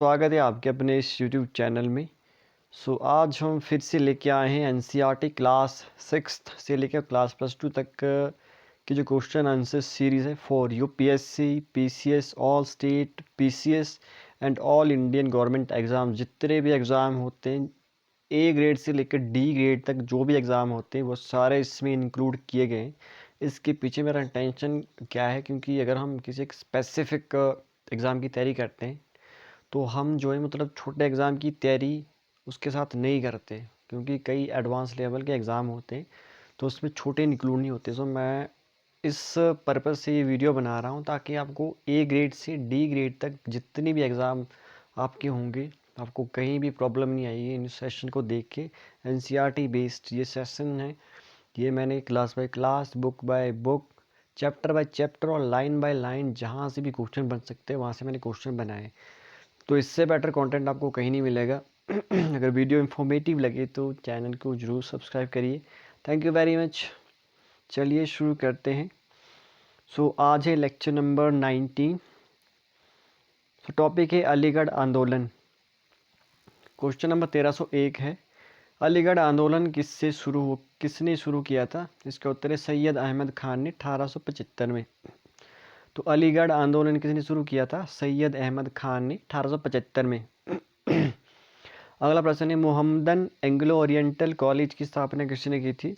स्वागत है आपके अपने इस यूट्यूब चैनल में। आज हम फिर से लेके आए हैं एनसीईआरटी क्लास 6th से लेकर क्लास +2 तक की जो क्वेश्चन आंसर सीरीज़ है for UPSC, PCS, all state, PCS and all Indian government exam. जितने भी एग्ज़ाम होते हैं ए ग्रेड से लेकर डी ग्रेड तक, जो भी एग्ज़ाम होते हैं वो सारे इसमें इंक्लूड किए गए हैं। इसके पीछे मेरा इंटेंशन क्या है, क्योंकि अगर हम किसी एक स्पेसिफिक एग्ज़ाम की तैयारी करते हैं तो हम जो है मतलब छोटे एग्ज़ाम की तैयारी उसके साथ नहीं करते, क्योंकि कई एडवांस लेवल के एग्ज़ाम होते हैं तो उसमें छोटे इंक्लूड नहीं होते। मैं इस पर्पज़ से ये वीडियो बना रहा हूँ ताकि आपको ए ग्रेड से डी ग्रेड तक जितने भी एग्ज़ाम आपके होंगे आपको कहीं भी प्रॉब्लम नहीं आएगी इन सेशन को देख के। एनसीईआरटी बेस्ड ये सेशन है। ये मैंने class by class, book by book, chapter by chapter और लाइन बाय लाइन जहाँ से भी क्वेश्चन बन सकते हैं वहाँ से मैंने क्वेश्चन बनाए। तो इससे बेटर कंटेंट आपको कहीं नहीं मिलेगा। अगर वीडियो इन्फॉर्मेटिव लगे तो चैनल को ज़रूर सब्सक्राइब करिए। Thank you very much. चलिए शुरू करते हैं। आज है लेक्चर नंबर 19। टॉपिक है अलीगढ़ आंदोलन। क्वेश्चन नंबर 1301 है, अलीगढ़ आंदोलन किसने शुरू किया था? इसका उत्तर है सैयद अहमद खान ने 1875 में। तो अलीगढ़ आंदोलन किसने शुरू किया था? सैयद अहमद खान ने 1875 में। अगला प्रश्न है, मोहम्मदन एंग्लो ओरिएंटल कॉलेज की स्थापना किसने की थी?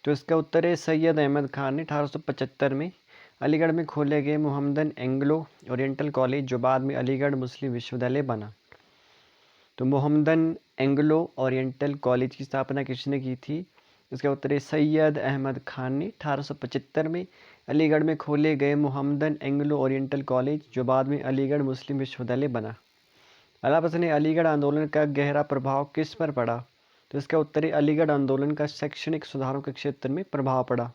तो इसका उत्तर है सैयद अहमद खान ने 1875 में अलीगढ़ में खोले गए मोहम्मदन एंग्लो ओरिएंटल कॉलेज, जो बाद में अलीगढ़ मुस्लिम विश्वविद्यालय बना। तो मोहम्मदन एंग्लो ओरिएंटल कॉलेज की स्थापना किसने की थी? इसका उत्तर है सैयद अहमद खान ने 1875 में अलीगढ़ में खोले गए मोहम्मदन एंग्लो ओरिएंटल कॉलेज, जो बाद में अलीगढ़ मुस्लिम विश्वविद्यालय बना। अगला प्रश्न है, अलीगढ़ आंदोलन का गहरा प्रभाव किस पर पड़ा? तो इसका उत्तर है अलीगढ़ आंदोलन का शैक्षणिक सुधारों के क्षेत्र में प्रभाव पड़ा।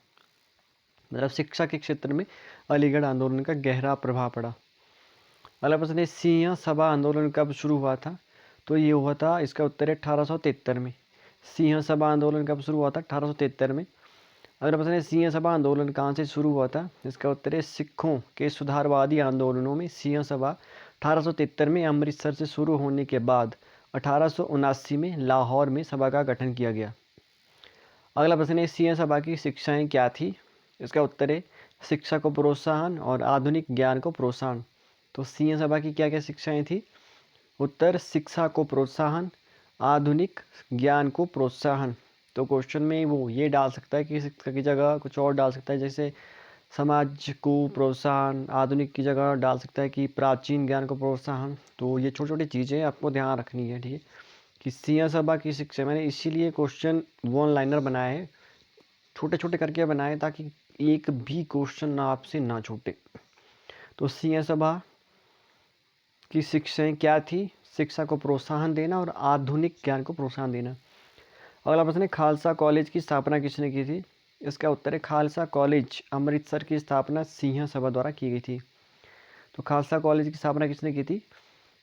मतलब शिक्षा के क्षेत्र में अलीगढ़ आंदोलन का गहरा प्रभाव पड़ा। अगला प्रश्न है, सिंह सभा आंदोलन कब शुरू हुआ था? तो ये हुआ था, इसका उत्तर है 1873 में। सिंह सभा आंदोलन कब शुरू हुआ था? 1873 में। अगला प्रश्न है, सिंह सभा आंदोलन कहाँ से शुरू हुआ था? इसका उत्तर है सिखों के सुधारवादी आंदोलनों में सिंह सभा 1873 में अमृतसर से शुरू होने के बाद 1879 में लाहौर में सभा का गठन किया गया। अगला प्रश्न है, सिंह सभा की शिक्षाएं क्या थी? इसका उत्तर है शिक्षा को प्रोत्साहन और आधुनिक ज्ञान को प्रोत्साहन। तो सिंह सभा की क्या क्या शिक्षाएं थी? उत्तर शिक्षा को प्रोत्साहन, आधुनिक ज्ञान को प्रोत्साहन। तो क्वेश्चन में वो ये डाल सकता है कि शिक्षा की जगह कुछ और डाल सकता है, जैसे समाज को प्रोत्साहन, आधुनिक की जगह डाल सकता है कि प्राचीन ज्ञान को प्रोत्साहन। तो ये छोटी छोटी चीज़ें आपको ध्यान रखनी है, ठीक है। कि सिंह सभा की शिक्षा, मैंने इसीलिए क्वेश्चन वन लाइनर बनाए हैं, छोटे छोटे करके बनाए ताकि एक भी क्वेश्चन आपसे ना छूटे। तो सिंह सभा की शिक्षाएं क्या थी? शिक्षा को प्रोत्साहन देना और आधुनिक ज्ञान को प्रोत्साहन देना। अगला प्रश्न है, खालसा कॉलेज की स्थापना किसने की थी? इसका उत्तर है खालसा कॉलेज अमृतसर की स्थापना सिंह सभा द्वारा की गई थी। तो खालसा कॉलेज की स्थापना किसने की थी?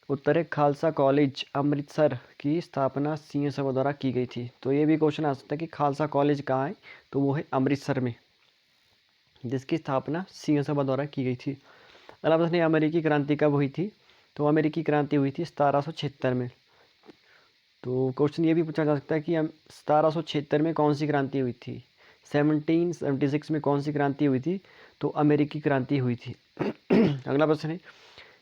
उत्तर है खालसा कॉलेज अमृतसर की स्थापना सिंह सभा द्वारा की गई थी। तो ये भी क्वेश्चन आ सकता है कि खालसा कॉलेज कहाँ है? तो वो है अमृतसर में, जिसकी स्थापना सिंह सभा द्वारा की गई थी। अगला प्रश्न है, अमेरिकी क्रांति कब हुई थी? तो अमेरिकी क्रांति हुई थी 1776 में। तो क्वेश्चन ये भी पूछा जा सकता है कि 1776 में कौन सी क्रांति हुई थी? 1776 में कौन सी क्रांति हुई थी? तो अमेरिकी क्रांति हुई थी। अगला प्रश्न है,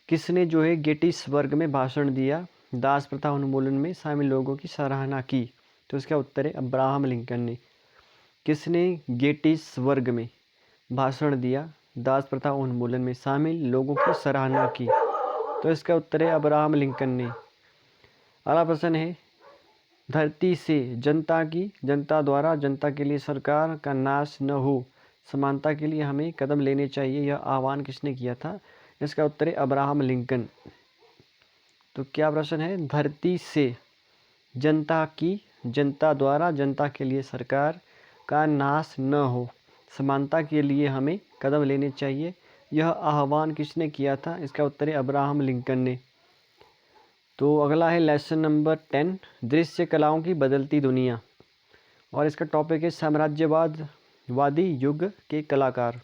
किसने जो है गेटिसबर्ग में भाषण दिया, दास प्रथा उन्मूलन में शामिल लोगों की सराहना की? तो इसका उत्तर है अब्राहम लिंकन ने। किसने गेटिसबर्ग में भाषण दिया, दास प्रथा उन्मूलन में शामिल लोगों की सराहना की? तो इसका उत्तर है अब्राहम लिंकन ने। अगला प्रश्न है, धरती से जनता की, जनता द्वारा जनता के लिए सरकार का नाश न हो, समानता के लिए हमें कदम लेने चाहिए, यह आह्वान किसने किया था? इसका उत्तर है अब्राहम लिंकन। तो क्या प्रश्न है? धरती से जनता की, जनता द्वारा जनता के लिए सरकार का नाश न हो, समानता के लिए हमें कदम लेने चाहिए, यह आह्वान किसने किया था? इसका उत्तर है अब्राहम लिंकन ने। तो अगला है लेसन नंबर 10, दृश्य कलाओं की बदलती दुनिया, और इसका टॉपिक है साम्राज्यवादी युग के कलाकार।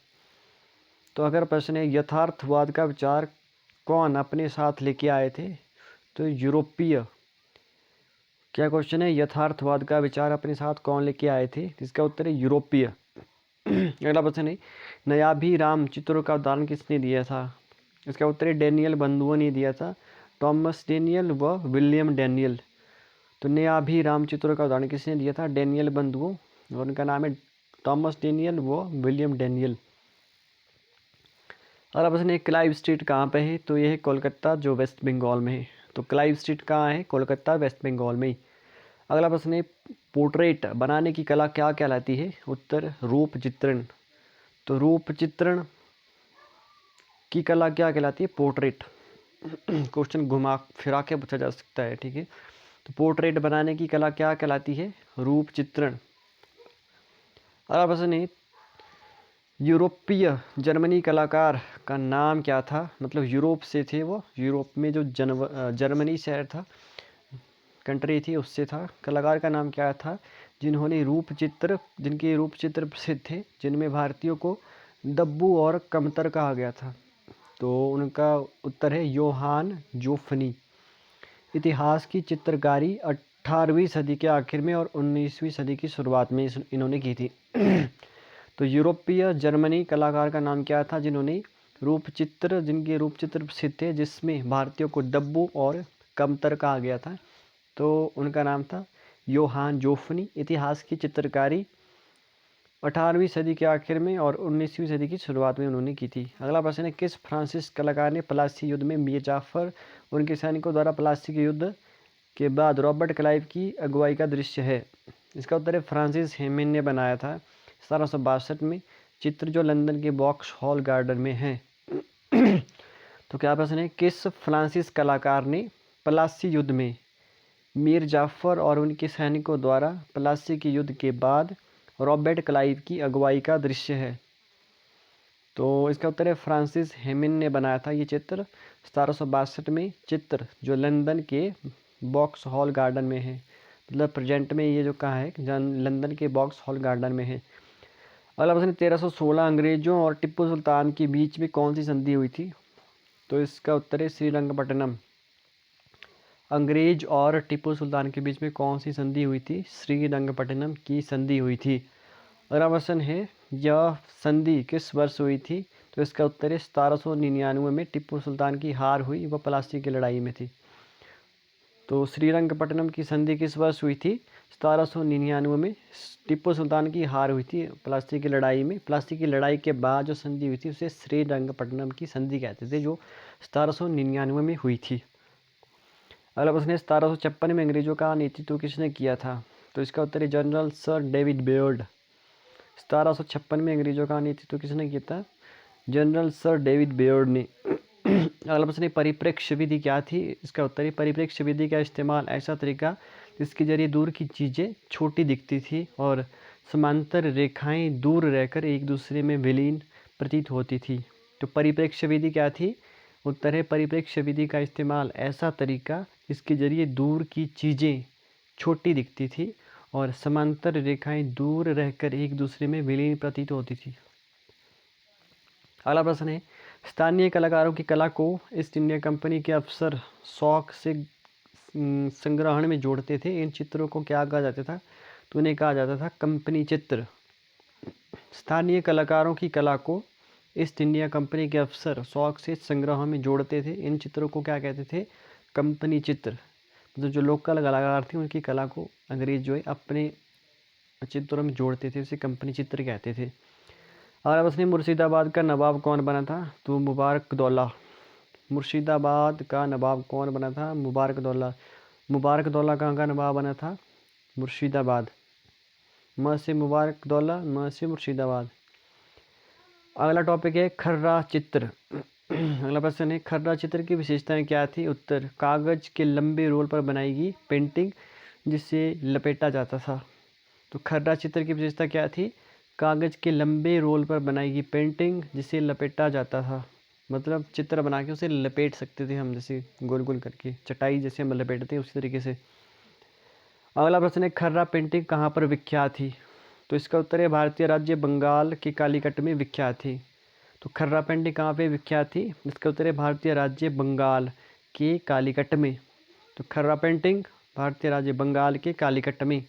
तो अगर प्रश्न है, यथार्थवाद का विचार कौन अपने साथ लेके आए थे? तो यूरोपीय, क्या क्वेश्चन है, यथार्थवाद का विचार अपने साथ कौन लेके आए थे? इसका उत्तर है यूरोपीय। अगला प्रश्न है, नयाभिराम चित्रों का उदाहरण किसने दिया था? इसका उत्तर है डेनियल बंधुओं ने दिया था, टॉमस डेनियल व विलियम डेनियल। तो नयाभिराम चित्रों का उदाहरण किसने दिया था? डेनियल बंधुओं, और उनका नाम है टॉमस डेनियल व विलियम डेनियल। अगला प्रश्न है, क्लाइव स्ट्रीट कहाँ पे है? तो यह है कोलकाता, जो वेस्ट बंगाल में है। तो क्लाइव स्ट्रीट कहाँ है? कोलकाता, वेस्ट बंगाल में। अगला प्रश्न है, पोर्ट्रेट बनाने की कला क्या कहलाती है? उत्तर रूप चित्रण। तो रूप चित्रण की कला क्या कहलाती है? पोर्ट्रेट। क्वेश्चन घुमा फिरा के पूछा जा सकता है, ठीक है। तो पोर्ट्रेट बनाने की कला क्या कहलाती है? रूप चित्रण। अगला प्रश्न है, यूरोपीय जर्मनी कलाकार का नाम क्या था? मतलब यूरोप से थे वो, यूरोप में जो जर्मनी शहर था, कंट्री थी, उससे था। कलाकार का नाम क्या था जिन्होंने जिनके रूप चित्र प्रसिद्ध थे, जिनमें भारतीयों को दब्बू और कमतर कहा गया था? तो उनका उत्तर है योहान जोफनी। इतिहास की चित्रकारी 18वीं सदी के आखिर में और 19वीं सदी की शुरुआत में इन्होंने की थी। तो यूरोपीय जर्मनी कलाकार का नाम क्या था जिनके रूप चित्र प्रसिद्ध थे, जिसमें भारतीयों को दब्बू और कमतर कहा गया था? तो उनका नाम था योहान जोफनी। इतिहास की चित्रकारी 18वीं सदी के आखिर में और 19वीं सदी की शुरुआत में उन्होंने की थी। अगला प्रश्न है, किस फ्रांसीसी कलाकार ने प्लासी युद्ध में मीर जाफर और उनके सैनिकों द्वारा प्लासी के युद्ध के बाद रॉबर्ट क्लाइव की अगुवाई का दृश्य है? इसका उत्तर है फ्रांसिस हेमिन ने बनाया था 1762 में, चित्र जो लंदन के बॉक्स हॉल गार्डन में है। तो क्या प्रश्न है, किस फ्रांसीसी कलाकार ने प्लासी युद्ध में मीर जाफर और उनके सैनिकों द्वारा प्लासी के युद्ध के बाद रॉबर्ट क्लाइव की अगुवाई का दृश्य है? तो इसका उत्तर है फ्रांसिस हेमिन ने बनाया था ये चित्र 1762 में, चित्र जो लंदन के बॉक्स हॉल गार्डन में है। मतलब प्रेजेंट में ये जो कहाँ है, लंदन के बॉक्स हॉल गार्डन में है। अगला प्रश्न, 1316 अंग्रेजों और टिप्पू सुल्तान के बीच में कौन सी संधि हुई थी? तो इसका उत्तर है श्रीरंगपट्टनम। अंग्रेज और टिप्पू सुल्तान के बीच में कौन सी संधि हुई थी? श्रीरंगपट्टनम की संधि हुई थी। अगला प्रश्न है, यह संधि किस वर्ष हुई थी? तो इसका उत्तर है 1799 में टिप्पू सुल्तान की हार हुई, वह प्लासी की लड़ाई में थी। तो श्रीरंगपट्टनम की संधि किस वर्ष हुई थी? 1799 में टिप्पू सुल्तान की हार हुई थी प्लासी की लड़ाई में। प्लासी की लड़ाई के बाद जो संधि हुई थी उसे श्रीरंगपट्टनम की संधि कहते थे, जो 1799 में हुई थी। अगला प्रश्न है, 1756 में अंग्रेजों का नेतृत्व किसने किया था? तो इसका उत्तर है जनरल सर डेविड बेयर्ड। 1756 में अंग्रेजों का नेतृत्व किसने किया था? जनरल सर डेविड बेयर्ड ने। अगला प्रश्न है, परिप्रेक्ष्य विधि क्या थी? इसका उत्तर है परिप्रेक्ष्य विधि का इस्तेमाल ऐसा तरीका जिसके जरिए दूर की चीज़ें छोटी दिखती थी और समांतर रेखाएं दूर रहकर एक दूसरे में विलीन प्रतीत होती थी। तो परिप्रेक्ष्य विधि क्या थी? उत्तर है परिप्रेक्ष्य विधि का इस्तेमाल ऐसा तरीका जिसके जरिए दूर की चीज़ें छोटी दिखती थी और समांतर रेखाएं दूर रहकर एक दूसरे में विलीन प्रतीत होती थी। अगला प्रश्न है, स्थानीय कलाकारों की कला को ईस्ट इंडिया कंपनी के अफसर शौक से संग्रहण में जोड़ते थे। इन चित्रों को क्या कहा जाता था? तो उन्हें कहा जाता था कंपनी चित्र। स्थानीय कलाकारों की कला को ईस्ट इंडिया कंपनी के अफसर शौक से संग्रह में जोड़ते थे। इन चित्रों को क्या कहते थे? कंपनी चित्र। मतलब जो लोकल कलाकार थे उनकी कला को अंग्रेज जो है अपने चित्रों में जोड़ते थे, उसे कंपनी चित्र कहते थे। अगला प्रश्न, मुर्शिदाबाद का नवाब कौन बना था? तो मुबारकदौला। मुर्शिदाबाद का नवाब कौन बना था? मुबारकदौला। मुबारकदौला कहाँ का नवाब बना था? मुर्शिदाबाद। म से मुबारकदौला, म से मुर्शिदाबाद। अगला टॉपिक है खर्रा चित्र। अगला प्रश्न है, खर्रा चित्र की विशेषताएं क्या थी? उत्तर, कागज के लंबे रोल पर बनाई गई पेंटिंग जिसे लपेटा जाता था। तो खर्रा चित्र की विशेषता क्या थी? कागज के लंबे रोल पर बनाई गई पेंटिंग जिसे लपेटा जाता था। मतलब चित्र बना के उसे लपेट सकते थे हम, जैसे गोल गोल करके चटाई जैसे हम लपेटते हैं उसी तरीके से। अगला प्रश्न है, खर्रा पेंटिंग कहाँ पर विख्यात थी? तो इसका उत्तर है भारतीय राज्य बंगाल के कालीकट में विख्यात थी। तो खर्रा पेंटिंग कहाँ पे विख्यात थी? इसका उत्तर है भारतीय राज्य बंगाल के कालीकट में। तो खर्रा पेंटिंग भारतीय राज्य बंगाल के कालीकट में।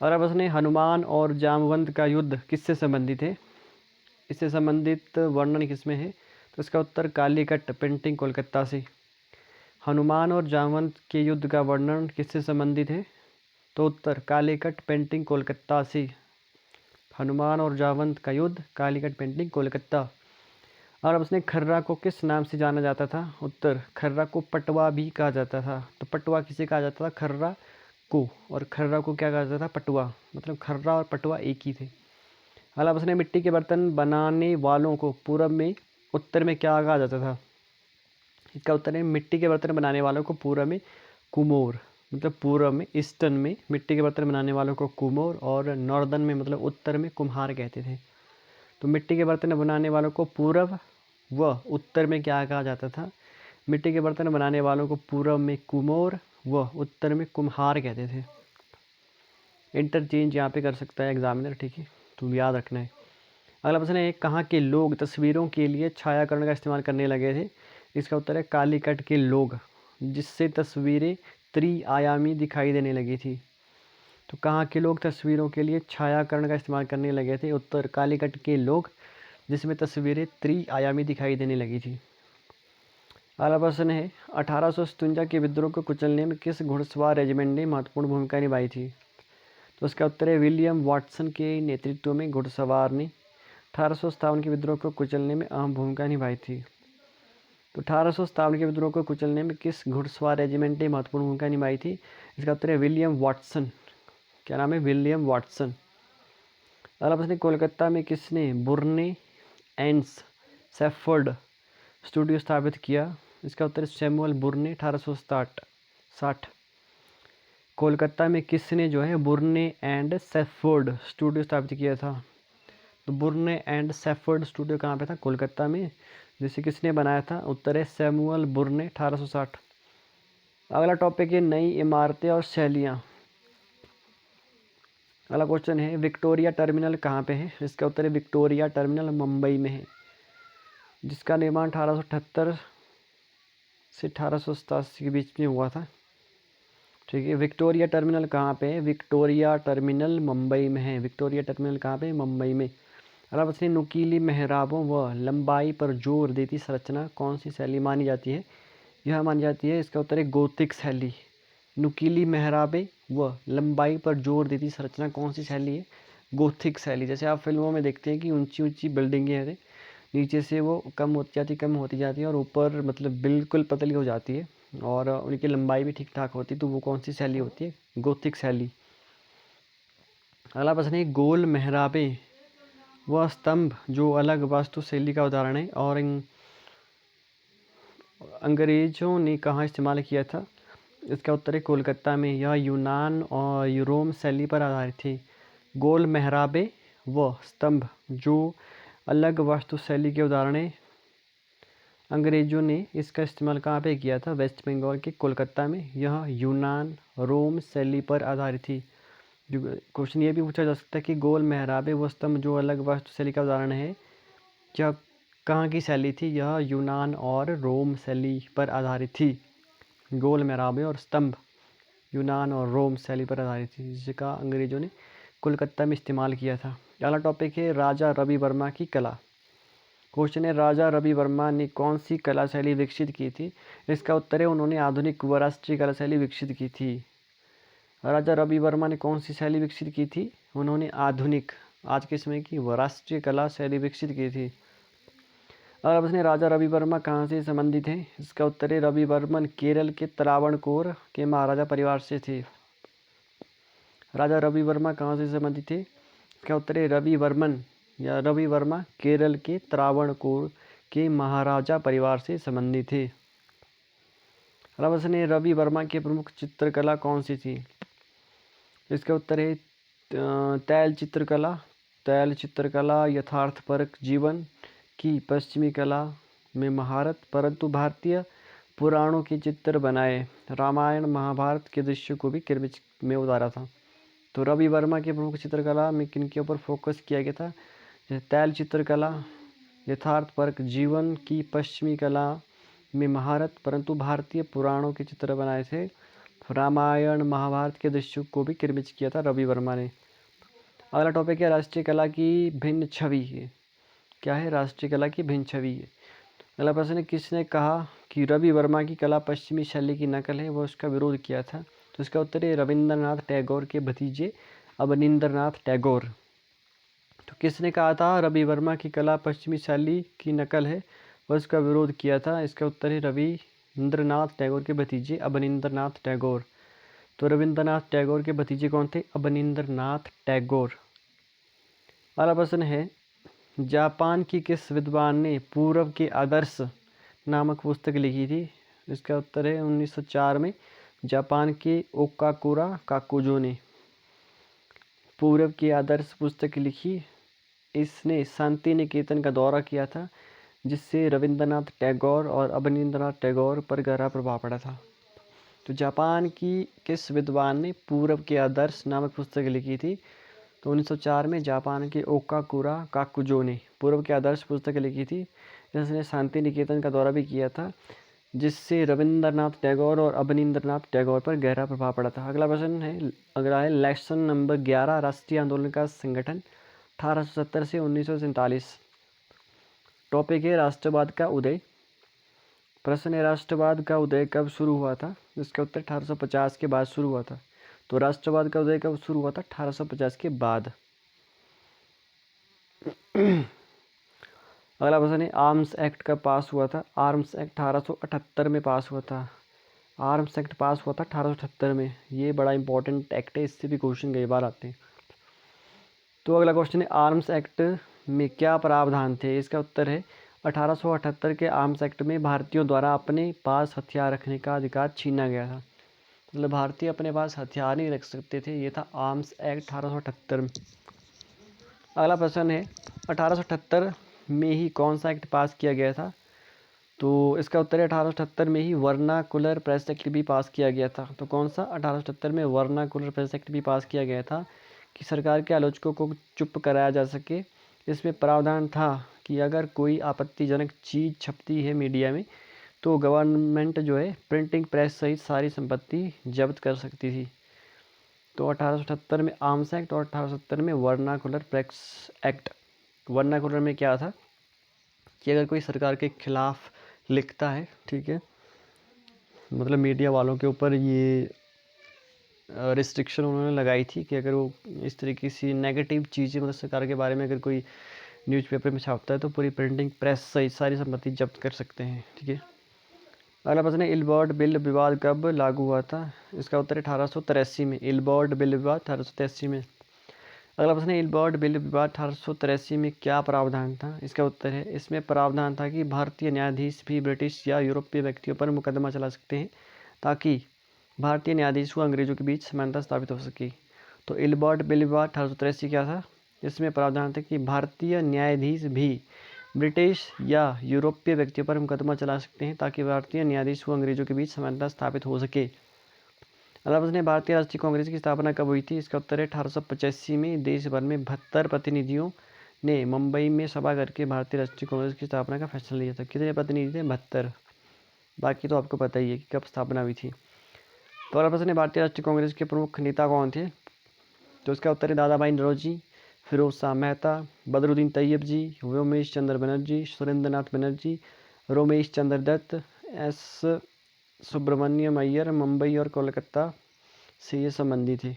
और अब उसने हनुमान और जामवंत का युद्ध किससे संबंधित है, इससे संबंधित वर्णन किसमें है, तो इसका उत्तर कालीकट पेंटिंग कोलकाता से। हनुमान और जामवंत के युद्ध का वर्णन किससे संबंधित है, तो उत्तर कालीकट पेंटिंग कोलकाता से। हनुमान और जामवंत का युद्ध कालीकट पेंटिंग कोलकाता। और अब उसने खर्रा को किस नाम से जाना जाता था, उत्तर खर्रा को पटवा भी कहा जाता था। तो पटवा किसे कहा जाता था, खर्रा को, और खर्रा को क्या कहा जाता था, पटवा। मतलब खर्रा और पटवा एक ही थे। अब उसने मिट्टी के बर्तन बनाने वालों को पूर्व में उत्तर में क्या कहा जाता था, इसका उत्तर है मिट्टी के बर्तन बनाने वालों को पूर्व में कुमोर, मतलब पूर्व में ईस्टर्न में मिट्टी के बर्तन बनाने वालों को कुमोर, और नॉर्दर्न में मतलब उत्तर में कुम्हार कहते थे। तो मिट्टी के बर्तन बनाने वालों को पूर्व व उत्तर में क्या कहा जाता था, मिट्टी के बर्तन बनाने वालों को पूर्व में कुमोर व उत्तर में कुम्हार कहते थे। इंटरचेंज यहाँ पे कर सकता है एग्जामिनर, ठीक है, तो याद रखना है। अगला प्रश्न है, कहाँ के लोग तस्वीरों के लिए छायाकरण का इस्तेमाल करने लगे थे, इसका उत्तर है कालीकट के लोग, जिससे तस्वीरें त्रिआयामी दिखाई देने लगी थी। तो कहाँ के लोग तस्वीरों के लिए छायाकरण का इस्तेमाल करने लगे थे, उत्तर कालीकट के लोग, जिसमें तस्वीरें त्रिआयामी दिखाई देने लगी थी। अगला प्रश्न है, 1857 के विद्रोह को कुचलने में किस घुड़सवार रेजिमेंट ने महत्वपूर्ण भूमिका निभाई थी, तो इसका उत्तर है विलियम वाटसन के नेतृत्व में घुड़सवार ने 1857 के विद्रोह को कुचलने में अहम भूमिका निभाई थी। तो 1857 के विद्रोह को कुचलने में किस घुड़सवार रेजिमेंट ने महत्वपूर्ण भूमिका निभाई थी, इसका उत्तर है विलियम वाटसन। क्या नाम है, विलियम वाटसन। अगला प्रश्न, कोलकाता में किसने बुर्ने एंड सेफर्ड स्टूडियो स्थापित किया, इसका उत्तर है सैमुअल बुर्ने 1860। कोलकाता में किसने जो है बुर्ने एंड सेफर्ड स्टूडियो स्थापित किया था, तो बुर्ने एंड सेफर्ड स्टूडियो कहाँ पे था, कोलकाता में, जिसे किसने बनाया था, उत्तर है सैमुअल बुर्ने 1860। अगला टॉपिक है नई इमारतें और शैलियाँ। अगला क्वेश्चन है, विक्टोरिया टर्मिनल कहाँ पे है, इसका उत्तर है विक्टोरिया टर्मिनल मुंबई में है, जिसका निर्माण 1878 से 1887 के बीच में हुआ था। ठीक है, विक्टोरिया टर्मिनल कहाँ पे है, विक्टोरिया टर्मिनल मुंबई में है। विक्टोरिया टर्मिनल कहाँ पे है, मुंबई में। अगला प्रश्न, नुकीली मेहराबों व लंबाई पर जोर देती संरचना कौन सी शैली मानी जाती है, यह मानी जाती है, इसका उत्तर है गोथिक शैली। नुकीली मेहराबें व लंबाई पर जोर देती संरचना कौन सी शैली है, गोथिक शैली। जैसे आप फिल्मों में देखते हैं कि ऊंची ऊंची बिल्डिंगें हैं, नीचे से वो कम होती जाती है और ऊपर मतलब बिल्कुल पतली हो जाती है, और उनकी लंबाई भी ठीक ठाक होती है, तो वो कौन सी शैली होती है, गोथिक शैली। अगला प्रश्न है, गोल मेहराबें वह स्तंभ जो अलग वास्तुशैली का उदाहरण है और अंग्रेजों ने कहाँ इस्तेमाल किया था, इसका उत्तर है कोलकाता में। यह यूनान और यूरोम शैली पर आधारित थी। गोल मेहराबें व स्तंभ जो अलग वास्तुशैली के उदाहरण है, अंग्रेजों ने इसका इस्तेमाल कहाँ पे किया था, वेस्ट बंगाल के कोलकाता में। यह यूनान रोम शैली पर आधारित थी। क्वेश्चन ये भी पूछा जा सकता है कि गोल मेहराबें व स्तंभ जो अलग वास्तुशैली का उदाहरण है, क्या कहाँ की शैली थी, यह यूनान और रोम शैली पर आधारित थी। गोल मेहराबें और स्तंभ यूनान और रोम शैली पर आधारित थी, जिसका अंग्रेजों ने कोलकाता में इस्तेमाल किया था। अगला टॉपिक है राजा रवि वर्मा की कला। क्वेश्चन है, राजा रवि वर्मा ने कौन सी कला शैली विकसित की थी, इसका उत्तर है उन्होंने आधुनिक व राष्ट्रीय कला शैली विकसित की थी। राजा रवि वर्मा ने कौन सी शैली विकसित की थी, उन्होंने आधुनिक आज के समय की व राष्ट्रीय कला शैली विकसित की थी। और अब इसने राजा रवि वर्मा कहाँ से संबंधित है, इसका उत्तर है रवि वर्मन केरल के त्रावणकोर के महाराजा परिवार से थे। राजा रवि वर्मा कहाँ से संबंधित थे, इसका उत्तर है रवि वर्मन या रवि वर्मा केरल के त्रावणकोर के महाराजा परिवार से संबंधित थे। अब इसने रवि वर्मा की प्रमुख चित्रकला कौन सी थी, इसका उत्तर है तैल चित्रकला। तैल चित्रकला यथार्थपरक जीवन की पश्चिमी कला में महारत, परंतु भारतीय पुराणों के चित्र बनाए, रामायण महाभारत के दृश्यों को भी किरमिच में उतारा था। तो रवि वर्मा की प्रमुख चित्रकला में किन के ऊपर फोकस किया गया था, जैसे तैल चित्रकला, यथार्थपरक जीवन की पश्चिमी कला में महारत, परंतु भारतीय पुराणों के चित्र बनाए थे। रामायण महाभारत के दृश्यों को भी निर्मित किया था रवि वर्मा ने। अगला टॉपिक है राष्ट्रीय कला की भिन्न छवि है। क्या है? राष्ट्रीय कला की भिन्न छवि है। अगला प्रश्न है, किसने कहा कि रवि वर्मा की कला पश्चिमी शैली की नकल है, वो उसका विरोध किया था? तो इसका उत्तर है रविंद्रनाथ टैगोर के भतीजे अवनींद्रनाथ टैगोर। तो किसने कहा था रवि वर्मा की कला पश्चिमी शैली की नकल है, वह उसका विरोध किया था? इसका उत्तर है रविंद्रनाथ टैगोर के भतीजे अवनींद्रनाथ टैगोर। तो रविंद्रनाथ टैगोर के भतीजे कौन थे? अवनींद्रनाथ टैगोर। अगला प्रश्न है, जापान की किस विद्वान ने पूर्व के आदर्श नामक पुस्तक लिखी थी? इसका उत्तर है 1904 में जापान के ओकाकुरा काकुजो ने पूर्व के आदर्श पुस्तक लिखी। इसने शांति निकेतन का दौरा किया था, जिससे रविंद्रनाथ टैगोर और अवनींद्रनाथ टैगोर पर गहरा प्रभाव पड़ा था। तो जापान की किस विद्वान ने पूर्व के आदर्श नामक पुस्तक लिखी थी? तो 1904 में जापान के ओकाकुरा काकुजो ने पूर्व के आदर्श पुस्तक लिखी थी। इसने शांति निकेतन का दौरा भी किया था, जिससे रविंद्रनाथ टैगोर और अवनींद्रनाथ टैगोर पर गहरा प्रभाव पड़ा था। अगला है लेसन नंबर 11, राष्ट्रीय आंदोलन का संगठन 1870 से 1947। टॉपिक है राष्ट्रवाद का उदय। प्रश्न है, राष्ट्रवाद का उदय कब शुरू हुआ था? इसका उत्तर 1850 के बाद शुरू हुआ था। तो राष्ट्रवाद का उदय कब शुरू हुआ था? 1850 के बाद। अगला प्रश्न है, आर्म्स एक्ट कब पास हुआ था? आर्म्स एक्ट 1878 में पास हुआ था। आर्म्स एक्ट पास हुआ था 1878 में। ये बड़ा इंपॉर्टेंट एक्ट है, इससे भी क्वेश्चन कई बार आते हैं। तो अगला क्वेश्चन है, आर्म्स एक्ट में क्या प्रावधान थे? इसका उत्तर है 1878 के आर्म्स एक्ट में भारतीयों द्वारा अपने पास हथियार रखने का अधिकार छीना गया था। मतलब भारतीय अपने पास हथियार नहीं रख सकते थे। ये था आर्म्स एक्ट 1878 में। अगला प्रश्न है, 1878 में ही कौन सा एक्ट पास किया गया था? तो इसका उत्तर है 1878 में ही वर्नाकुलर प्रेस एक्ट भी पास किया गया था। तो कौन सा? 1878 में वर्नाकुलर प्रेस एक्ट भी पास किया गया था कि सरकार के आलोचकों को चुप कराया जा सके। इसमें प्रावधान था कि अगर कोई आपत्तिजनक चीज़ छपती है मीडिया में, तो गवर्नमेंट जो है प्रिंटिंग प्रेस सहित सारी संपत्ति जब्त कर सकती थी। तो 1878 में आर्म्स एक्ट और 1870 में वर्नाकुलर प्रेस एक्ट। वर्नाकुलर में क्या था कि अगर कोई सरकार के खिलाफ लिखता है, ठीक है, मतलब मीडिया वालों के ऊपर ये रिस्ट्रिक्शन उन्होंने लगाई थी कि अगर वो इस तरीके से नेगेटिव चीज़ें मतलब सरकार के बारे में अगर कोई न्यूज़पेपर में छापता है, तो पूरी प्रिंटिंग प्रेस सहित सारी संपत्ति जब्त कर सकते हैं। ठीक है। अगला प्रश्न है, इलबर्ट बिल विवाद कब लागू हुआ था? इसका उत्तर है 1883 में। इलबर्ट बिल विवाद 1883 में। अगला प्रश्न है, इलबर्ट बिल विवाद 1883 में क्या प्रावधान था? इसका उत्तर है, इसमें प्रावधान था कि भारतीय न्यायाधीश भी ब्रिटिश या यूरोपीय व्यक्तियों पर मुकदमा चला सकते हैं, ताकि भारतीय न्यायाधीश व अंग्रेजों के बीच समानता स्थापित हो सके। तो इलबर्ट बिल विवाद 1883 क्या था? इसमें प्रावधान था कि भारतीय न्यायाधीश भी ब्रिटिश या यूरोपीय व्यक्तियों पर मुकदमा चला सकते हैं, ताकि भारतीय न्यायाधीश व अंग्रेजों के बीच समानता स्थापित हो सके। अगला प्रश्न है, भारतीय राष्ट्रीय कांग्रेस की स्थापना कब हुई थी? इसका उत्तर है 1885 में। देश भर में 72 प्रतिनिधियों ने मुंबई में सभा करके भारतीय राष्ट्रीय कांग्रेस की स्थापना का फैसला लिया था। कितने प्रतिनिधि थे? 72। बाकी तो आपको पता ही है कि कब स्थापना हुई थी। तो अगला प्रश्न है, भारतीय राष्ट्रीय कांग्रेस के प्रमुख नेता कौन थे? तो इसका उत्तर है दादा भाई नौरोजी, फिरोज शाह मेहता, बदरुद्दीन तैयब जी, व्योमेश चंद्र बनर्जी, सुरेंद्रनाथ बनर्जी, रोमेश चंद्र दत्त, एस सुब्रमण्यम अय्यर। मुंबई और कोलकाता से ये संबंधी थे।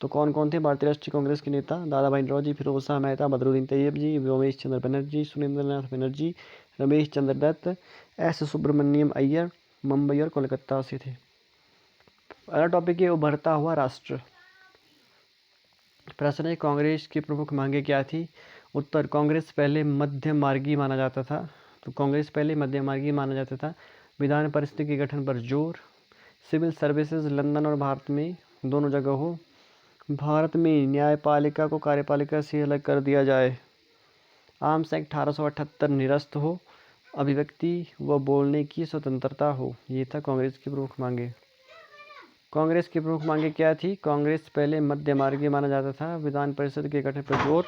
तो कौन कौन थे भारतीय राष्ट्रीय कांग्रेस के नेता? दादा भाई नौरोजी, फिरोज शाह मेहता, बदरुद्दीन तैयब जी, व्योमेश चंद्र बनर्जी, सुरेंद्रनाथ बनर्जी, रमेश चंद्र दत्त, एस सुब्रमण्यम अय्यर। मुंबई और कोलकाता से थे। अगला टॉपिक है उभरता हुआ राष्ट्र। प्रश्न है, कांग्रेस की प्रमुख मांगे क्या थी? उत्तर, कांग्रेस पहले मध्य मार्गी माना जाता था। तो कांग्रेस पहले मध्य मार्गी माना जाता था। विधान परिषद के गठन पर जोर, सिविल सर्विसेज लंदन और भारत में दोनों जगह हो, भारत में न्यायपालिका को कार्यपालिका से अलग कर दिया जाए, आर्म्स एक्ट 1878 निरस्त हो, अभिव्यक्ति व बोलने की स्वतंत्रता हो। ये था कांग्रेस की प्रमुख मांगे। कांग्रेस की प्रमुख मांगे क्या थी? कांग्रेस पहले मध्य मार्गी माना जाता था, विधान परिषद के गठन पर जोर।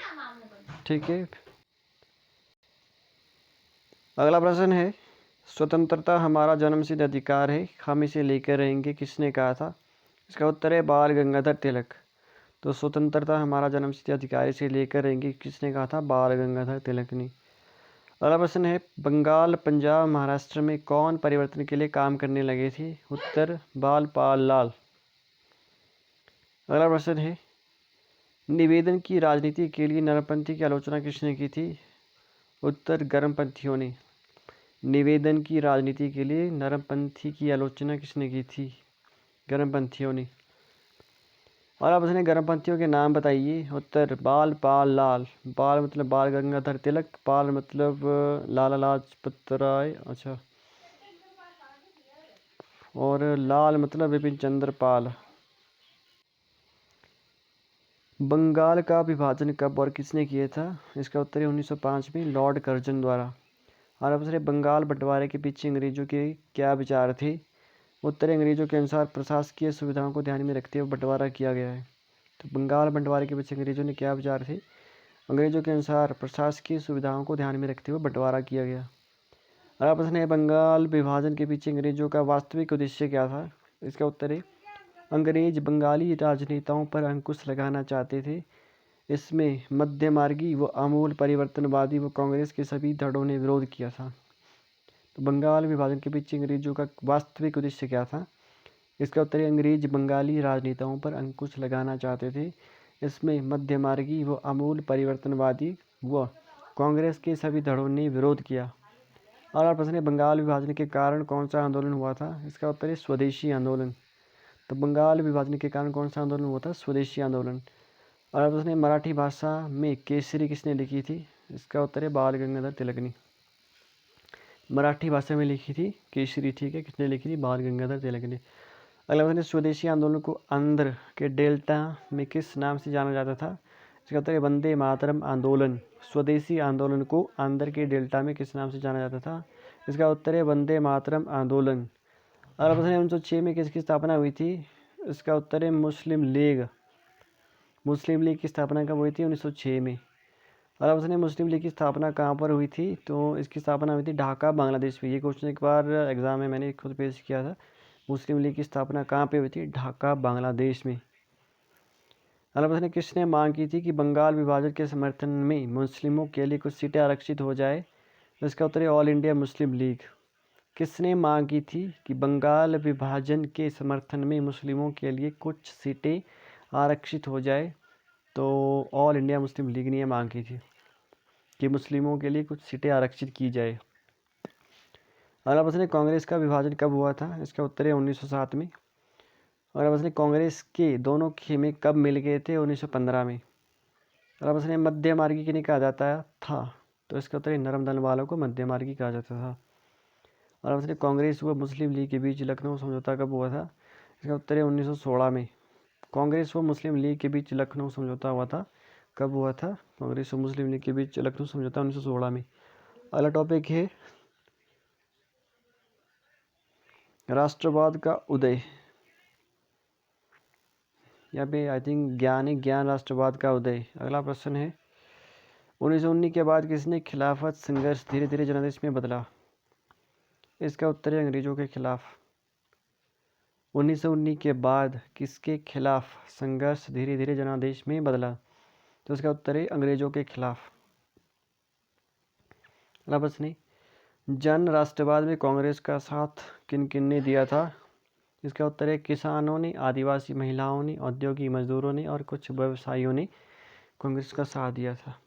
ठीक है। अगला प्रश्न है, स्वतंत्रता हमारा जन्मसिद्ध अधिकार है, हम इसे लेकर रहेंगे, किसने कहा था? इसका उत्तर है बाल गंगाधर तिलक। तो स्वतंत्रता हमारा जन्मसिद्ध अधिकार, इसे लेकर रहेंगे, किसने कहा था? बाल गंगाधर तिलक ने। अगला प्रश्न है, बंगाल, पंजाब, महाराष्ट्र में कौन परिवर्तन के लिए काम करने लगे थे? उत्तर बाल पाल लाल। अगला प्रश्न है, निवेदन की राजनीति के लिए नरमपंथी की आलोचना किसने की थी? उत्तर गर्मपंथियों ने। निवेदन की राजनीति के लिए नरमपंथी की आलोचना किसने की थी? गर्मपंथियों ने। और आप उसने गर्मपंथियों के नाम बताइए। उत्तर बाल पाल लाल। बाल मतलब बाल गंगाधर तिलक, पाल मतलब लाला लाजपत राय, अच्छा, और लाल मतलब विपिन चंद्र पाल। बंगाल का विभाजन कब और किसने किया था? इसका उत्तर है 1905 में लॉर्ड कर्जन द्वारा। और अब बंगाल बंटवारे के पीछे अंग्रेजों के क्या विचार थे? उत्तर अंग्रेजों के अनुसार प्रशासकीय सुविधाओं को ध्यान में रखते हुए बंटवारा किया गया है। तो बंगाल बंटवारे के पीछे अंग्रेजों ने क्या विचार थे? अंग्रेजों के अनुसार प्रशासकीय सुविधाओं को ध्यान में रखते हुए बंटवारा किया गया। अगला प्रश्न है, बंगाल विभाजन के पीछे अंग्रेजों का वास्तविक उद्देश्य क्या था? इसका उत्तर है अंग्रेज बंगाली राजनेताओं पर अंकुश लगाना चाहते थे। इसमें मध्यमार्गी व आमूल परिवर्तनवादी व कांग्रेस के सभी धड़ों ने विरोध किया था। तो बंगाल विभाजन के पीछे अंग्रेजों का वास्तविक उद्देश्य क्या था? इसका उत्तर है अंग्रेज बंगाली राजनेताओं पर अंकुश लगाना चाहते थे। इसमें मध्यमार्गी व आमूल परिवर्तनवादी व कांग्रेस के सभी धड़ों ने विरोध किया। और प्रश्न है, बंगाल विभाजन के कारण कौन सा आंदोलन हुआ था? इसका उत्तर है स्वदेशी आंदोलन। तो बंगाल विभाजन के कारण कौन सा आंदोलन हुआ था? स्वदेशी आंदोलन। और प्रश्न है, मराठी भाषा में केसरी किसने लिखी थी? इसका उत्तर है बाल गंगाधर तिलक ने। मराठी भाषा में लिखी थी केसरी, ठीक है, किसने लिखी थी? बाल गंगाधर तिलक ने। अगला प्रश्न है, स्वदेशी आंदोलन को आंध्र के डेल्टा में किस नाम से जाना जाता था? इसका उत्तर है वंदे मातरम आंदोलन। स्वदेशी आंदोलन को आंध्र के डेल्टा में किस नाम से जाना जाता था? इसका उत्तर है वंदे मातरम आंदोलन। अगला प्रश्न है, 1906 में किसकी स्थापना हुई थी? इसका उत्तर है मुस्लिम लीग। मुस्लिम लीग की स्थापना कब हुई थी? 1906 में। अगला प्रश्न है, मुस्लिम लीग की स्थापना कहाँ पर हुई थी? तो इसकी स्थापना हुई थी ढाका, बांग्लादेश में। ये क्वेश्चन एक बार एग्जाम में मैंने खुद पेश किया था। मुस्लिम लीग की स्थापना कहाँ पे हुई थी? ढाका, बांग्लादेश में। अगला प्रश्न है, किसने मांग की थी कि बंगाल विभाजन के समर्थन में मुस्लिमों के लिए कुछ सीटें आरक्षित हो जाए? इसका उत्तर है ऑल इंडिया मुस्लिम लीग। किसने मांग की थी कि बंगाल विभाजन के समर्थन में मुस्लिमों के लिए कुछ सीटें आरक्षित हो जाए? तो ऑल इंडिया मुस्लिम लीग ने मांग की थी कि मुस्लिमों के लिए कुछ सीटें आरक्षित की जाए। अगला प्रश्न है, कांग्रेस का विभाजन कब हुआ था? इसका उत्तर है 1907 में। अगला प्रश्न है, कांग्रेस के दोनों खेमे कब मिल गए थे? 1915 में। अगला प्रश्न है, मध्य मार्गी किन्हें कहा जाता था? तो इसका उत्तर है नरम दल वालों को मध्य मार्गी कहा जाता था। अगला प्रश्न है, कांग्रेस व मुस्लिम लीग के बीच लखनऊ समझौता कब हुआ था? इसका उत्तर है 1916 में। कांग्रेस व मुस्लिम लीग के बीच लखनऊ समझौता हुआ था। कब हुआ था? कांग्रेस व मुस्लिम लीग के बीच लखनऊ समझौता 1916 में। अगला टॉपिक है राष्ट्रवाद का उदय। यहाँ पे आई थिंक ज्ञान राष्ट्रवाद का उदय। अगला प्रश्न है, 1919 के बाद किसने खिलाफत संघर्ष धीरे धीरे जनादेश में बदला? इसका उत्तर है अंग्रेजों के खिलाफ। 1919 के बाद किसके खिलाफ संघर्ष धीरे धीरे जनादेश में बदला? तो इसका उत्तर है अंग्रेजों के खिलाफ। अगला प्रश्न है, जन राष्ट्रवाद में कांग्रेस का साथ किन किन ने दिया था? इसका उत्तर है किसानों ने, आदिवासी महिलाओं ने, औद्योगिक मजदूरों ने और कुछ व्यवसायियों ने कांग्रेस का साथ दिया था।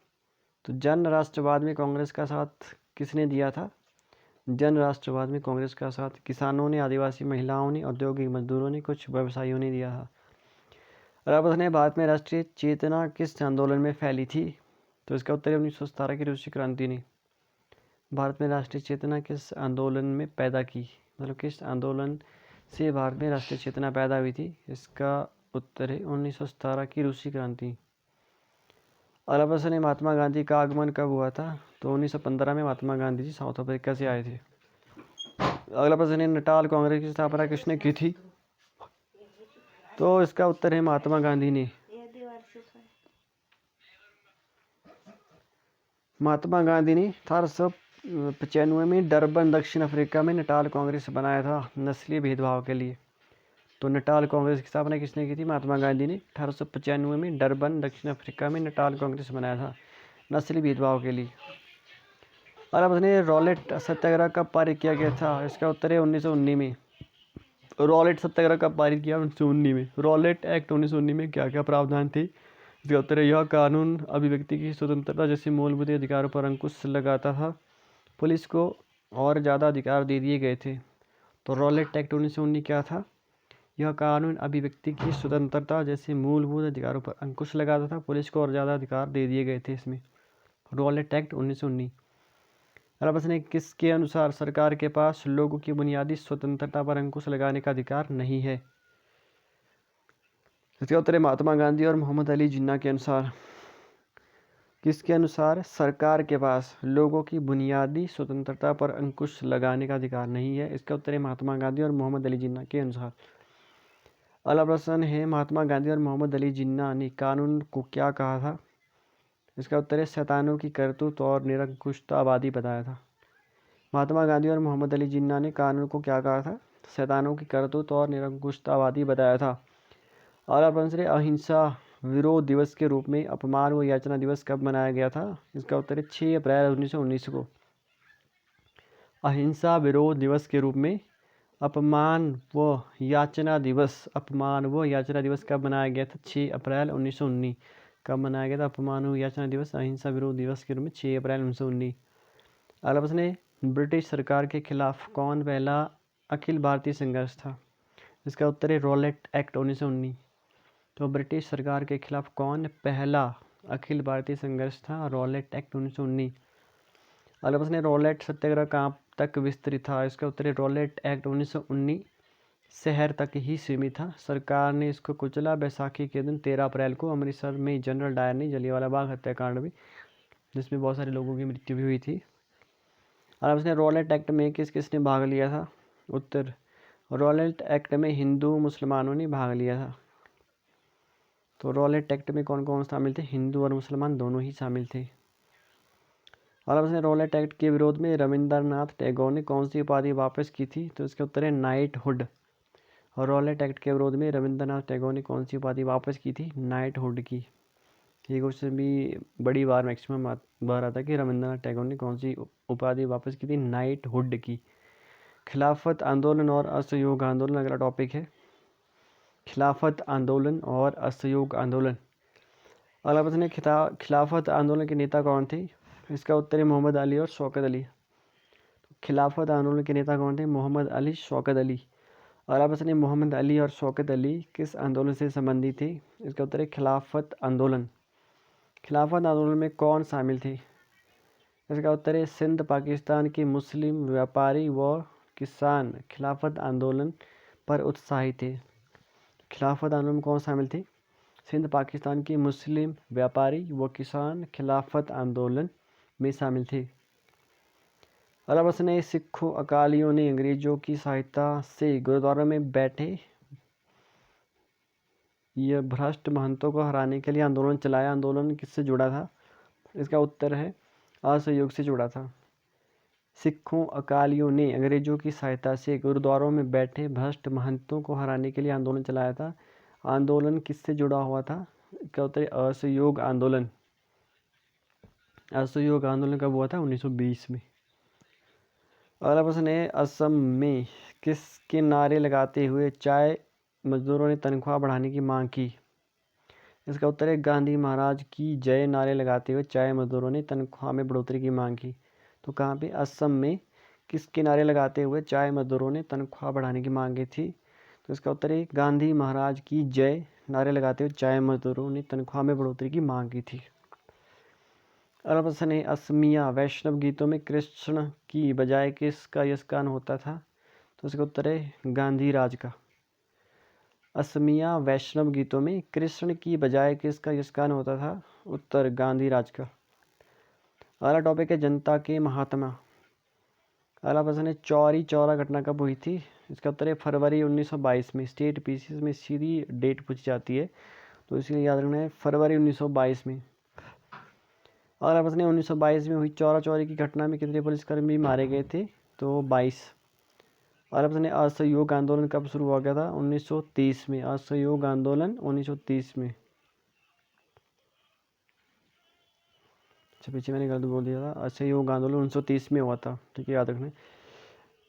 तो जन राष्ट्रवाद में कांग्रेस का साथ किसने दिया था? जन राष्ट्रवाद में कांग्रेस का साथ किसानों ने, आदिवासी महिलाओं ने, औद्योगिक मजदूरों ने, कुछ व्यवसायियों ने दिया था। अगला प्रश्न है, भारत में राष्ट्रीय चेतना किस आंदोलन में फैली थी? तो इसका उत्तर है 1917 की रूसी क्रांति ने। भारत में राष्ट्रीय चेतना किस आंदोलन में पैदा की, मतलब किस आंदोलन से भारत में राष्ट्रीय चेतना पैदा हुई थी? इसका उत्तर है 1917 की रूसी क्रांति। अगला प्रश्न है, महात्मा गांधी का आगमन कब हुआ था? तो 1915 में महात्मा गांधी जी साउथ अफ्रीका से आए थे। अगला प्रश्न है, नटाल कांग्रेस की स्थापना किसने की थी? तो इसका उत्तर है महात्मा गांधी ने। महात्मा गांधी ने 18 95 में डरबन दक्षिण अफ्रीका में नटाल कांग्रेस बनाया था नस्लीय भेदभाव के लिए। तो नटाल कांग्रेस की स्थापना किसने की थी? महात्मा गांधी ने 1895 में डरबन दक्षिण अफ्रीका में नटाल कांग्रेस बनाया था नस्लीय भेदभाव के लिए। और अब रॉलेट सत्याग्रह कब पारित किया गया था? इसका उत्तर है 1919 में। रॉलेट सत्याग्रह कब पारित किया? 1919 में। रॉलेट एक्ट 1919 में क्या क्या प्रावधान थे? इसका उत्तर है यह कानून अभिव्यक्ति की स्वतंत्रता जैसे मूलभूत अधिकारों पर अंकुश लगाता था। पुलिस को और ज़्यादा अधिकार दे दिए गए थे। तो रॉलेट एक्ट 1919 क्या था? यह कानून अभिव्यक्ति की स्वतंत्रता जैसे मूलभूत अधिकारों पर अंकुश लगाता था। पुलिस को और ज़्यादा अधिकार दे दिए गए थे इसमें। Rowlatt act 1919। अगला प्रश्न है किसके अनुसार सरकार के पास लोगों की बुनियादी स्वतंत्रता पर अंकुश लगाने का अधिकार नहीं है? इसका उत्तर है महात्मा गांधी और मोहम्मद अली जिन्ना के अनुसार। किसके अनुसार सरकार के पास लोगों की बुनियादी स्वतंत्रता पर अंकुश लगाने का अधिकार नहीं है? इसका उत्तर है महात्मा गांधी और मोहम्मद अली जिन्ना के अनुसार। अगला प्रश्न है महात्मा गांधी और मोहम्मद अली जिन्ना ने कानून को क्या कहा था? इसका उत्तर है शैतानों की करतूत और निरंकुशतावादी बताया था। महात्मा गांधी और मोहम्मद अली जिन्ना ने कानून को क्या कहा था? शैतानों की करतूत और निरंकुशतावादी बताया था। अगला प्रश्न है अहिंसा विरोध दिवस के रूप में अपमान व याचना दिवस कब मनाया गया था? इसका उत्तर है 6 अप्रैल 1919 को। अहिंसा विरोध दिवस के रूप में अपमान व याचना दिवस कब मनाया गया था? 6 अप्रैल 1919। कब मनाया गया था अपमान व याचना दिवस अहिंसा विरोध दिवस के रूप में? 6 अप्रैल 1919। अगला प्रश्न है ब्रिटिश सरकार के खिलाफ कौन पहला अखिल भारतीय संघर्ष था? इसका उत्तर है रॉलेट एक्ट 1919। तो ब्रिटिश सरकार के खिलाफ कौन पहला अखिल भारतीय संघर्ष था? Rowlatt act 1919। अगला प्रश्न है रॉलेट सत्याग्रह कहाँ तक विस्तृत था? इसका उत्तर है रॉलेट एक्ट 1919 शहर तक ही सीमित था। सरकार ने इसको कुचला। बैसाखी के दिन 13 अप्रैल को अमृतसर में जनरल डायर ने जलियांवाला बाग हत्याकांड में, जिसमें बहुत सारे लोगों की मृत्यु भी हुई थी। अगला प्रश्न है रॉलेट एक्ट में किस किसने भाग लिया था? उत्तर रॉलेट एक्ट में हिंदू मुसलमानों ने भाग लिया था। तो रॉलेट एक्ट में कौन कौन शामिल थे? हिंदू और मुसलमान दोनों ही शामिल थे। अगला प्रश्न है रॉलेट एक्ट के विरोध में रविंद्रनाथ टैगोर ने कौन सी उपाधि वापस की थी? तो इसका उत्तर है नाइटहुड। और रॉलेट एक्ट के विरोध में रविंद्रनाथ टैगोर ने कौन सी उपाधि वापस की थी? नाइटहुड की। ये क्वेश्चन भी बड़ी बार मैक्सिमम बार आता है कि रविंद्रनाथ टैगोर ने कौन सी उपाधि वापस की थी? नाइटहुड की। खिलाफत आंदोलन और असहयोग आंदोलन अगला टॉपिक है। खिलाफत आंदोलन और असहयोग आंदोलन। अगला प्रश्न है खिलाफत आंदोलन के नेता कौन थे? इसका उत्तर है मोहम्मद अली और शौकत अली। खिलाफत आंदोलन के नेता कौन थे? मोहम्मद अली, शौकत अली। अगला प्रश्न है मोहम्मद अली और शौकत अली किस आंदोलन से संबंधित थे? इसका उत्तर है खिलाफत आंदोलन। खिलाफत आंदोलन में कौन शामिल थे? इसका उत्तर है सिंध पाकिस्तान के मुस्लिम व्यापारी व किसान खिलाफत आंदोलन पर उत्साहित थे। खिलाफत आंदोलन में कौन शामिल थे? सिंध पाकिस्तान के मुस्लिम व्यापारी व किसान खिलाफत आंदोलन में शामिल थे। अगला प्रश्न है सिखों अकालियों ने अंग्रेजों की सहायता से गुरुद्वारों में बैठे यह भ्रष्ट महंतों को हराने के लिए आंदोलन चलाया। आंदोलन किससे जुड़ा था? इसका उत्तर है असहयोग से जुड़ा था। सिखों अकालियों ने अंग्रेजों की सहायता से गुरुद्वारों में बैठे भ्रष्ट महंतों को हराने के लिए आंदोलन चलाया था। आंदोलन किससे जुड़ा हुआ था? इसका उत्तर है असहयोग आंदोलन। असहयोग आंदोलन कब हुआ था? 1920 में। अगला प्रश्न है असम में किसके नारे लगाते हुए चाय मजदूरों ने तनख्वाह बढ़ाने की मांग की? इसका उत्तर है गांधी महाराज की जय नारे लगाते हुए चाय मजदूरों ने तनख्वाह में बढ़ोतरी की मांग की। तो कहाँ पे? असम में किसके नारे लगाते हुए चाय मजदूरों ने तनख्वाह बढ़ाने की मांग की थी? तो इसका उत्तर है गांधी महाराज की जय नारे लगाते हुए चाय मजदूरों ने तनख्वाह में बढ़ोतरी की मांग की थी। अगला प्रश्न है असमिया वैष्णव गीतों में कृष्ण की बजाय किसका यशगान होता था? तो इसका उत्तर है गांधी राज का। असमिया वैष्णव गीतों में कृष्ण की बजाय किसका यशगान होता था? उत्तर गांधी राज का। अगला टॉपिक है जनता के महात्मा। अगला प्रश्न है चौरी चौरा घटना कब हुई थी? इसका उत्तर है फरवरी 1922 में। स्टेट पीसीएस में सीधी डेट पूछी जाती है, तो इसलिए याद रखना है फरवरी 1922 में। अगला प्रश्न है 1922 में हुई चौरा चौरी की घटना में कितने पुलिसकर्मी मारे गए थे? तो 22। अगला प्रश्न है असहयोग आंदोलन कब शुरू हो गया था? 1930 में। असहयोग आंदोलन 1930 में। अच्छा, पीछे मैंने गलत बोल दिया था, असहयोग आंदोलन 1930 में हुआ था, ठीक है, याद रखना।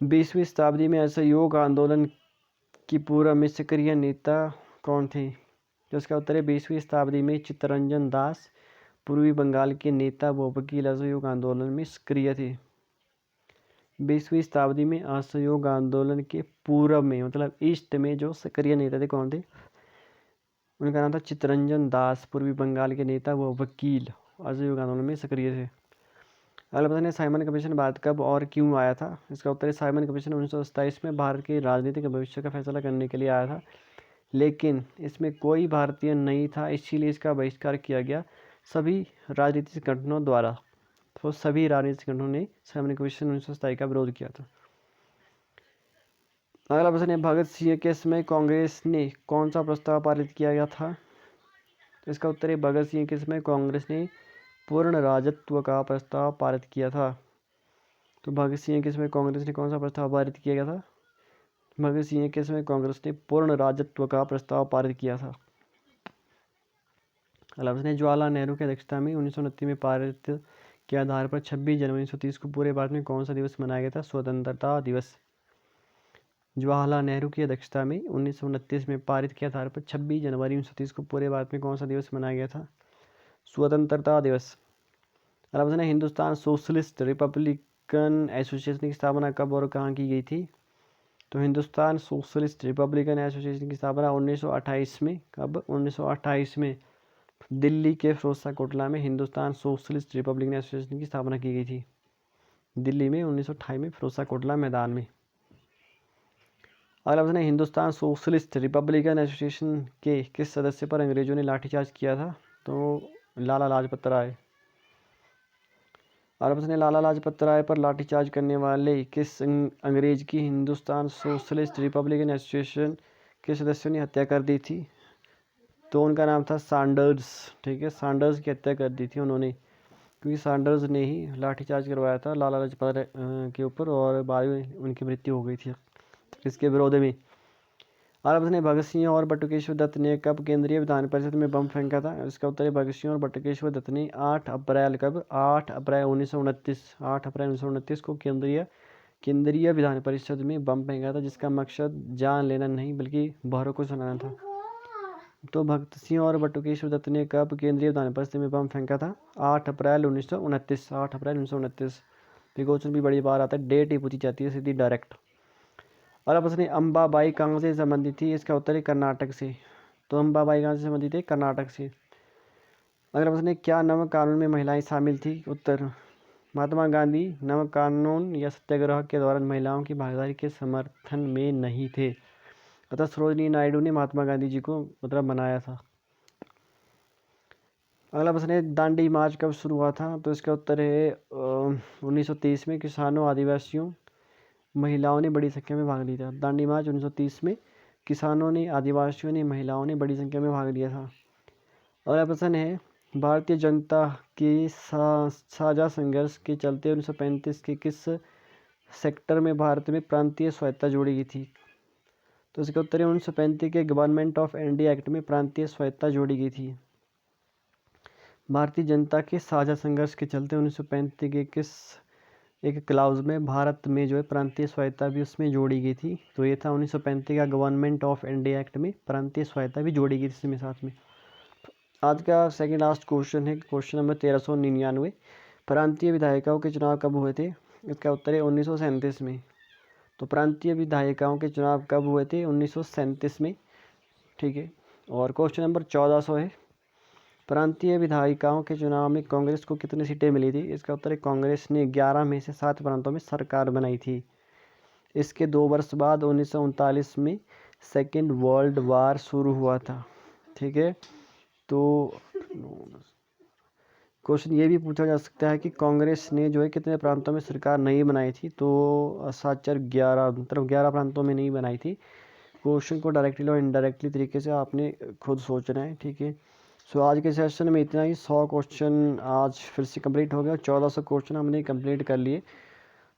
20वीं शताब्दी में असहयोग आंदोलन की पूर्व में सक्रिय नेता कौन थे? तो इसका उत्तर है 20वीं शताब्दी में चित्तरंजन दास पूर्वी बंगाल के नेता व वकील असहयोग आंदोलन में सक्रिय थे। 20वीं शताब्दी में असहयोग आंदोलन के पूर्व में, मतलब ईस्ट में, जो सक्रिय नेता थे कौन थे? उनका नाम था चित्तरंजन दास, पूर्वी बंगाल के नेता व वकील असहयोग आंदोलन में सक्रिय थे। अगला प्रश्न है साइमन कमीशन भारत कब और क्यों आया था? इसका उत्तर है साइमन कमीशन 1927 में भारत के राजनीतिक भविष्य का फैसला करने के लिए आया था, लेकिन इसमें कोई भारतीय नहीं था, इसीलिए इसका बहिष्कार किया गया सभी राजनीतिक संगठनों द्वारा। तो सभी राजनीतिक संगठनों ने साइमन कमीशन 1927 का विरोध किया था। अगला प्रश्न है भगत सिंह के समय कांग्रेस ने कौन सा प्रस्ताव पारित किया गया था? तो इसका उत्तर है भगत सिंह के समय कांग्रेस ने पूर्ण राजत्व का प्रस्ताव पारित किया था। तो भगत सिंह के समय कांग्रेस ने कौन सा प्रस्ताव पारित किया गया था? भगत सिंह के समय कांग्रेस ने पूर्ण राजत्व का प्रस्ताव पारित किया था। अगला प्रश्न है जवाहरलाल नेहरू की अध्यक्षता में 1929 में पारित के आधार पर 26 जनवरी 1930 को पूरे भारत में कौन सा दिवस मनाया गया था? स्वतंत्रता दिवस। जवाहरलाल नेहरू की अध्यक्षता में 1929 में पारित के आधार पर 26 जनवरी 1930 को पूरे भारत में कौन सा दिवस मनाया गया था? स्वतंत्रता दिवस। अगला प्रश्न है हिंदुस्तान सोशलिस्ट रिपब्लिकन एसोसिएशन की स्थापना कब और कहाँ की गई थी? तो हिंदुस्तान सोशलिस्ट रिपब्लिकन एसोसिएशन की स्थापना 1928 में। कब? 1928 में दिल्ली के फिरोजशाह कोटला में हिंदुस्तान सोशलिस्ट रिपब्लिकन एसोसिएशन की स्थापना की गई थी। दिल्ली में 1928 में फिरोजशाह कोटला मैदान में। अगला प्रश्न है हिंदुस्तान सोशलिस्ट रिपब्लिकन एसोसिएशन के किस सदस्य पर अंग्रेजों ने लाठीचार्ज किया था? तो लाला लाजपत राय। अगला प्रश्न है लाला लाजपत राय पर लाठीचार्ज करने वाले किस अंग्रेज की हिंदुस्तान सोशलिस्ट रिपब्लिकन एसोसिएशन के सदस्यों ने हत्या कर दी थी? तो उनका नाम था सैंडर्स, ठीक है, सैंडर्स की हत्या कर दी थी उन्होंने, क्योंकि सैंडर्स ने ही लाठीचार्ज करवाया था लाला लाजपत राय के ऊपर और बाद में उनकी मृत्यु हो गई थी इसके विरोध में। अगला प्रश्न है भगत सिंह और बटुकेश्वर दत्त ने कब केंद्रीय विधान परिषद में बम फेंका था? इसका उत्तर है भगत सिंह और बटुकेश्वर दत्त ने 8 अप्रैल कब? 8 अप्रैल 1929, 8 अप्रैल 1929 को केंद्रीय विधान परिषद में बम फेंका था, जिसका मकसद जान लेना नहीं बल्कि बहरों को सुनाना था। तो भगत सिंह और बटुकेश्वर दत्त ने कब केंद्रीय विधान परिषद में बम फेंका था? 8 अप्रैल 1929, 8 अप्रैल 1929। क्वेश्चन भी बड़ी बार आता है, डेट ही पूछी जाती है सीधी डायरेक्ट। अगला प्रश्न है अम्बाबाई कहाँ से संबंधित थी? इसका उत्तर है कर्नाटक से। तो अम्बाबाई कहाँ से संबंधित है? कर्नाटक से। अगला प्रश्न है क्या नमक कानून में महिलाएं शामिल थी? उत्तर महात्मा गांधी नमक कानून या सत्याग्रह के दौरान महिलाओं की भागीदारी के समर्थन में नहीं थे, अतः सरोजिनी नायडू ने महात्मा गांधी जी को मतलब बनाया था। अगला प्रश्न है दांडी मार्च कब शुरू हुआ था? तो इसका उत्तर है 1930 में किसानों, आदिवासियों, महिलाओं ने बड़ी संख्या में भाग लिया था। दांडी मार्च 1930 में किसानों ने, आदिवासियों ने, महिलाओं ने बड़ी संख्या में भाग लिया था। अगला प्रश्न है भारतीय जनता के साझा संघर्ष के चलते 1935 के किस सेक्टर में भारत में प्रांतीय स्वायत्तता जोड़ी गई थी? तो इसका उत्तर है 1935 के गवर्नमेंट ऑफ इंडिया एक्ट में प्रांतीय स्वायत्तता जोड़ी गई थी। भारतीय जनता के साझा संघर्ष के चलते 1935 के किस एक क्लाउज में भारत में जो है प्रांतीय स्वायत्तता भी उसमें जोड़ी गई थी? तो ये था 1935 का गवर्नमेंट ऑफ इंडिया एक्ट में प्रांतीय स्वायत्तता भी जोड़ी गई थी इसमें साथ में। आज का सेकंड लास्ट क्वेश्चन है क्वेश्चन नंबर 1399। प्रांतीय विधायिकाओं के चुनाव कब हुए थे? इसका उत्तर है 1937 में। तो प्रांतीय विधायिकाओं के चुनाव कब हुए थे? 1937 में, ठीक है। और क्वेश्चन नंबर 1400 है प्रांतीय विधायिकाओं के चुनाव में कांग्रेस को कितनी सीटें मिली थी? इसका उत्तर है कांग्रेस ने 11 में से 7 प्रांतों में सरकार बनाई थी। इसके 2 वर्ष बाद 1939 में सेकेंड वर्ल्ड वार शुरू हुआ था, ठीक है। तो क्वेश्चन ये भी पूछा जा सकता है कि कांग्रेस ने जो है कितने प्रांतों में सरकार नहीं बनाई थी? तो 7-4-11, मतलब 11 प्रांतों में नहीं बनाई थी। क्वेश्चन को डायरेक्टली और इनडायरेक्टली तरीके से आपने खुद सोचना है, ठीक है। सो आज के सेशन में इतना ही। 100 क्वेश्चन आज फिर से कंप्लीट हो गया, 1400 क्वेश्चन हमने कंप्लीट कर लिए।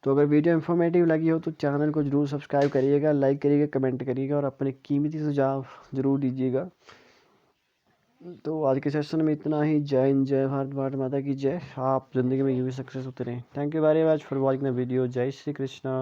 तो अगर वीडियो इन्फॉर्मेटिव लगी हो तो चैनल को ज़रूर सब्सक्राइब करिएगा, लाइक करिएगा, कमेंट करिएगा और अपने कीमती सुझाव ज़रूर दीजिएगा। तो आज के सेशन में इतना ही। जय हिंद, जय भारत, भारत माता की जय। आप ज़िंदगी में यूँ ही सक्सेस होते रहें। Thank you very much for watching the video. जय श्री कृष्णा।